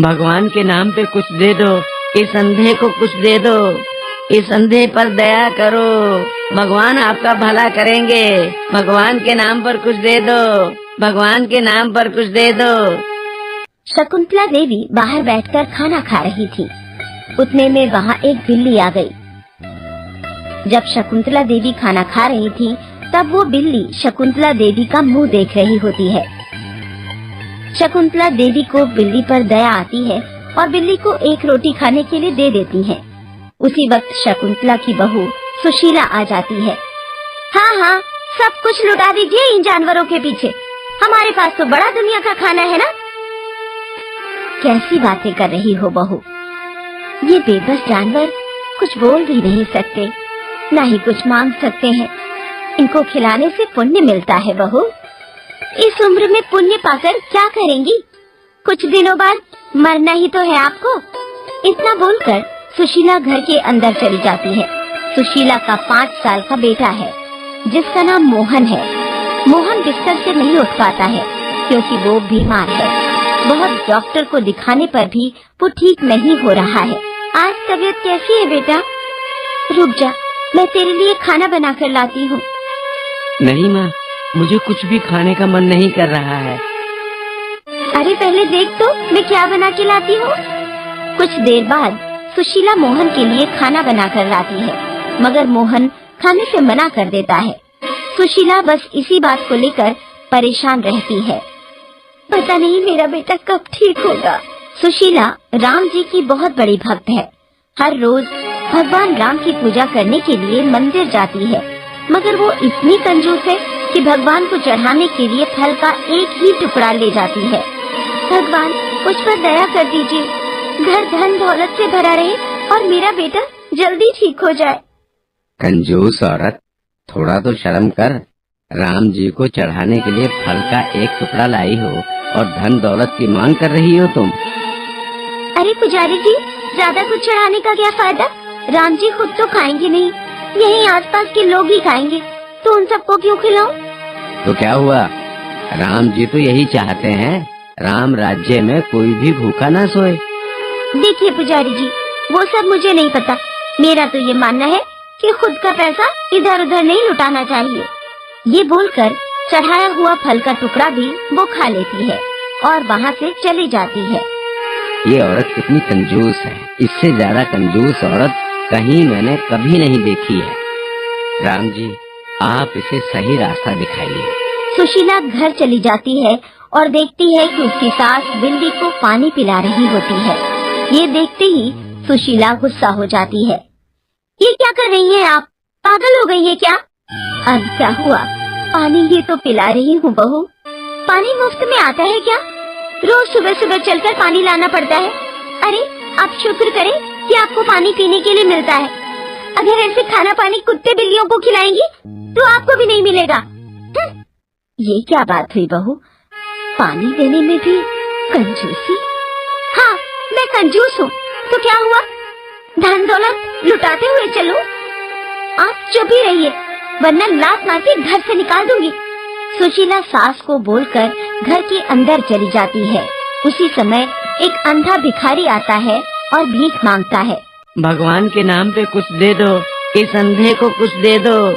भगवान के नाम पे कुछ दे दो, इस अंधे को कुछ दे दो, इस अंधे पर दया करो, भगवान आपका भला करेंगे। भगवान के नाम पर कुछ दे दो, भगवान के नाम पर कुछ दे दो। शकुंतला देवी बाहर बैठकर खाना खा रही थी। उतने में वहाँ एक बिल्ली आ गई। जब शकुंतला देवी खाना खा रही थी, तब वो बिल्ली शकुंतला देवी का मुंह देख रही होती है। शकुंतला देवी को बिल्ली पर दया आती है और बिल्ली को एक रोटी खाने के लिए दे देती है। उसी वक्त शकुंतला की बहू सुशीला आ जाती है। हाँ हाँ, सब कुछ लुटा दीजिए इन जानवरों के पीछे, हमारे पास तो बड़ा दुनिया का खाना है ना। कैसी बातें कर रही हो बहू, ये बेबस जानवर कुछ बोल भी नहीं सकते, ना ही कुछ मांग सकते हैं। इनको खिलाने से पुण्य मिलता है बहू। इस उम्र में पुण्य पाकर क्या करेंगी? कुछ दिनों बाद मरना ही तो है आपको। इतना बोलकर सुशीला घर के अंदर चली जाती है। सुशीला का 5 साल का बेटा है, जिसका नाम मोहन है। मोहन बिस्तर से नहीं उठ पाता है क्योंकि वो बीमार है। बहुत डॉक्टर को दिखाने पर भी वो ठीक नहीं हो रहा है। आज तबीयत कैसी है बेटा? रुक जा, मैं तेरे लिए खाना बना कर लाती हूँ। नहीं माँ, मुझे कुछ भी खाने का मन नहीं कर रहा है। अरे पहले देख तो मैं क्या बना के लाती हूँ। कुछ देर बाद सुशीला मोहन के लिए खाना बना कर लाती है, मगर मोहन खाने से मना कर देता है। सुशीला बस इसी बात को लेकर परेशान रहती है। पता नहीं मेरा बेटा कब ठीक होगा। सुशीला राम जी की बहुत बड़ी भक्त है। हर रोज भगवान राम की पूजा करने के लिए मंदिर जाती है, मगर वो इतनी कंजूस है कि भगवान को चढ़ाने के लिए फल का एक ही टुकड़ा ले जाती है। भगवान मुझ पर दया कर दीजिए, घर धन दौलत से भरा रहे और मेरा बेटा जल्दी ठीक हो जाए। कंजूस औरत, थोड़ा तो शर्म कर। राम जी को चढ़ाने के लिए फल का एक टुकड़ा लाई हो और धन दौलत की मांग कर रही हो तुम। अरे पुजारी जी, ज्यादा कुछ चढ़ाने का क्या फायदा? राम जी खुद तो खाएंगे नहीं, यही आसपास के लोग ही खाएंगे, तो उन सबको क्यों खिलाऊं? तो क्या हुआ, राम जी तो यही चाहते हैं, राम राज्य में कोई भी भूखा ना सोए। देखिए पुजारी जी, वो सब मुझे नहीं पता। मेरा तो ये मानना है कि खुद का पैसा इधर उधर नहीं लुटाना चाहिए। ये बोलकर चढ़ाया हुआ फल का टुकड़ा भी वो खा लेती है और वहाँ से चली जाती है। ये औरत कितनी कंजूस है, इससे ज्यादा कंजूस औरत कहीं मैंने कभी नहीं देखी है। राम जी, आप इसे सही रास्ता दिखाइए। सुशीला घर चली जाती है और देखती है कि उसकी सास बिल्ली को पानी पिला रही होती है। ये देखते ही सुशीला गुस्सा हो जाती है। ये क्या कर रही हैं आप? पागल हो गई है क्या? अब क्या हुआ, पानी ही तो पिला रही हूँ बहू। पानी मुफ्त में आता है क्या? रोज सुबह सुबह चलकर पानी लाना पड़ता है। अरे आप शुक्र करें कि आपको पानी पीने के लिए मिलता है। अगर ऐसे खाना पानी कुत्ते बिल्लियों को खिलाएंगी तो आपको भी नहीं मिलेगा। ये क्या बात हुई बहू, पानी देने में भी कंजूसी? हाँ, मैं कंजूस हूँ तो क्या हुआ, धन दौलत लुटाते हुए चलूं? आप चुप ही रहिए, वरना लात मार के घर से निकाल दूंगी। सुशीला सास को बोलकर घर के अंदर चली जाती है। उसी समय एक अंधा भिखारी आता है और भीख मांगता है। भगवान के नाम पे कुछ दे दो, इस अंधे को कुछ दे दो,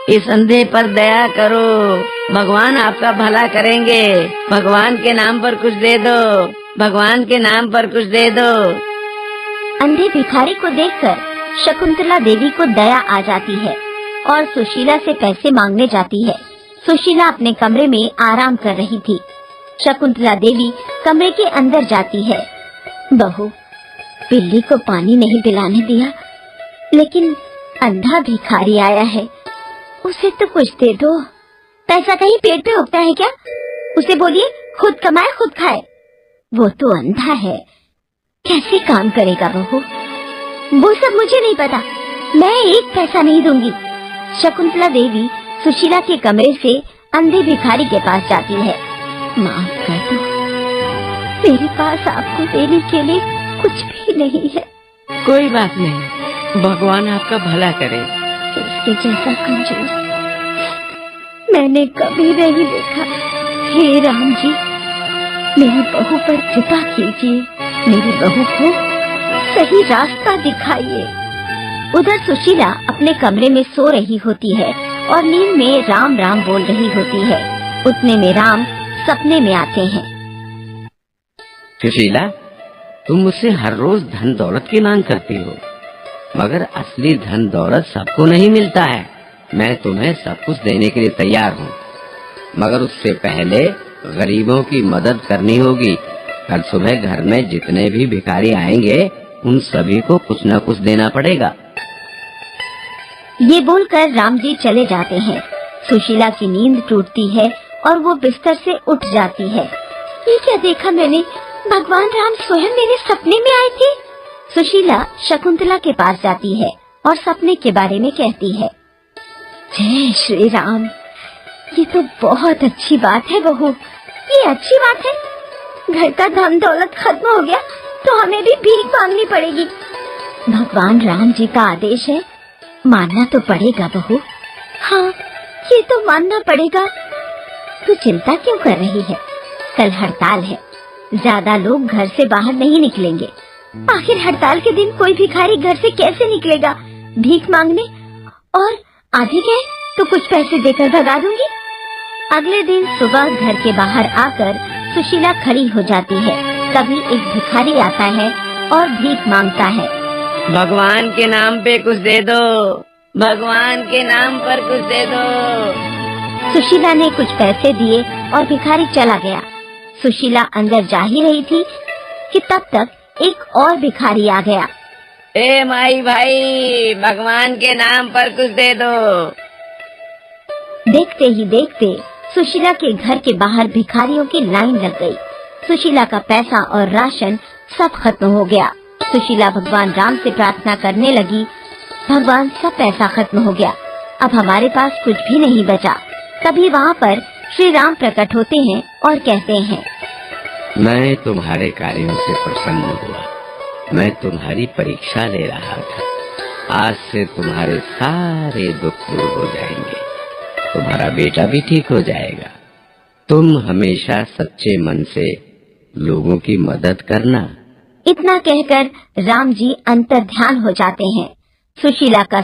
इस अंधे पर दया करो, भगवान आपका भला करेंगे। भगवान के नाम पर कुछ दे दो, भगवान के नाम पर कुछ दे दो। अंधे भिखारी को देखकर शकुंतला देवी को दया आ जाती है और सुशीला से पैसे मांगने जाती है। सुशीला अपने कमरे में आराम कर रही थी। शकुंतला देवी कमरे के अंदर जाती है। बहू, बिल्ली को पानी नहीं पिलाने दिया, लेकिन अंधा भिखारी आया है, उसे तो कुछ दे दो। पैसा कहीं पेट पे उगता है क्या? उसे बोलिए खुद कमाए खुद खाए। वो तो अंधा है, कैसे काम करेगा बहू? वो सब मुझे नहीं पता, मैं एक पैसा नहीं दूंगी। शकुंतला देवी सुशीला के कमरे से अंधे भिखारी के पास जाती है। माफ कर दो, मेरे पास आपको देने के लिए कुछ भी नहीं है। कोई बात नहीं, भगवान आपका भला करे। इसके जैसा कंजूस मैंने कभी नहीं देखा। हे राम जी, मेरी बहू पर कृपा कीजिए, मेरी बहू को सही रास्ता दिखाइए। उधर सुशीला अपने कमरे में सो रही होती है और नींद में राम राम बोल रही होती है। उतने में राम सपने में आते हैं। सुशीला, तुम मुझसे हर रोज धन दौलत की मांग करती हो, मगर असली धन दौलत सबको नहीं मिलता है। मैं तुम्हें सब कुछ देने के लिए तैयार हूँ, मगर उससे पहले गरीबों की मदद करनी होगी। कल सुबह घर में जितने भी भिखारी आएंगे उन सभी को कुछ न कुछ देना पड़ेगा। ये बोलकर राम जी चले जाते हैं। सुशीला की नींद टूटती है और वो बिस्तर से उठ जाती है। ये क्या देखा मैंने? भगवान राम स्वयं मेरे सपने में आए थे। सुशीला शकुंतला के पास जाती है और सपने के बारे में कहती है। जय श्री राम, ये तो बहुत अच्छी बात है बहू, ये अच्छी बात है। घर का धन दौलत खत्म हो गया तो हमें भी भीख मांगनी पड़ेगी। भगवान राम जी का आदेश है, मानना तो पड़ेगा बहू। हाँ, ये तो मानना पड़ेगा। तू चिंता क्यों कर रही है? कल हड़ताल है, ज्यादा लोग घर से बाहर नहीं निकलेंगे। आखिर हड़ताल के दिन कोई भिखारी घर से कैसे निकलेगा भीख मांगने? और आधी गए तो कुछ पैसे देकर भगा दूंगी। अगले दिन सुबह घर के बाहर आकर सुशीला खड़ी हो जाती है। तभी एक भिखारी आता है और भीख मांगता है। भगवान के नाम पे कुछ दे दो, भगवान के नाम पर कुछ दे दो। सुशीला ने कुछ पैसे दिए और भिखारी चला गया। सुशीला अंदर जा ही रही थी कि तब तक एक और भिखारी आ गया। ए माई भाई, भगवान के नाम पर कुछ दे दो। देखते ही देखते सुशीला के घर के बाहर भिखारियों की लाइन लग गई। सुशीला का पैसा और राशन सब खत्म हो गया। सुशीला भगवान राम से प्रार्थना करने लगी, भगवान सब पैसा खत्म हो गया, अब हमारे पास कुछ भी नहीं बचा। तभी वहाँ पर श्री राम प्रकट होते हैं और कहते हैं, मैं तुम्हारे कार्यों से प्रसन्न हुआ, मैं तुम्हारी परीक्षा ले रहा था। आज से तुम्हारे सारे दुख दूर हो जाएंगे, तुम्हारा बेटा भी ठीक हो जाएगा। तुम हमेशा सच्चे मन से लोगों की मदद करना। इतना कहकर राम जी अंतर्ध्यान हो जाते हैं। सुशीला का